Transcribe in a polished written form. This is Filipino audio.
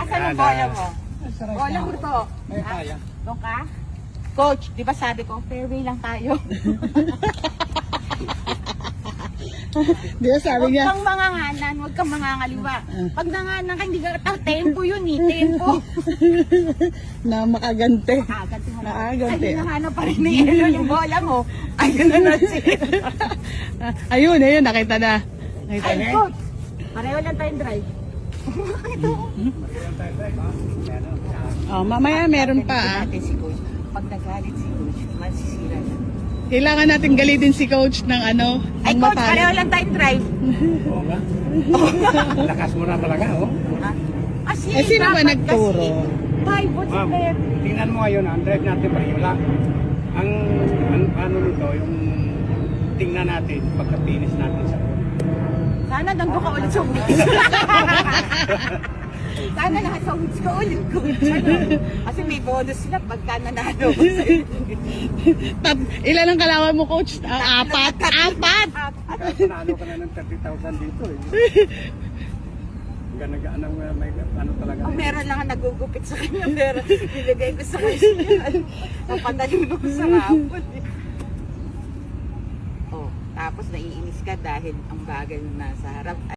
Asan ang bola mo? Bola mo to. May kaya. Doon ka? Coach, di ba sabi ko, fairway lang tayo. Di ba sabi Huwag niya, kang manganganan, huwag kang mangangaliwa. Pag nanganan ka, hindi ka tempo yun eh, tempo. na makagante. Agad mo na. Nakagante. Ay, hinahanap pa rin ni Elo yung bola mo. Ay, gano'n na siya. Ayun, nakita na. Nakita Ay, na. coach, pareho lang tayong drive. Oh, mamaya meron pa. Galitin natin si coach. Pag nagalit si coach, masisira na. Kailangan natin galitin si coach ng ano, Ay, ng coach, matali. pareho lang tayong drive. Oo nga. Lakas mo na talaga, oh. Ha? Kasi, Eh, sino ba dapat nagturo? kasi, 5 votes Ma'am, player. tingnan mo ngayon, ang drive natin pareho lang. Ang ano nito, yung tingnan natin pagka-finish natin sa Sana nandun ka ulit sa woods. Sana nasa woods ka ulit, coach. Ano? Kasi may bonus sila pagka nanalo. Ilan ang kalawan mo, coach? Apat. Apat! Panalo ka na ng 30,000 dito eh. Ganagaan ang may ano talaga. Ang meron lang ang nagugupit sa kanya, pero nilagay ko sa kanya. Napadali mo sa hapon. Oh, tapos naiinis ka dahil ang bagay na nasa harap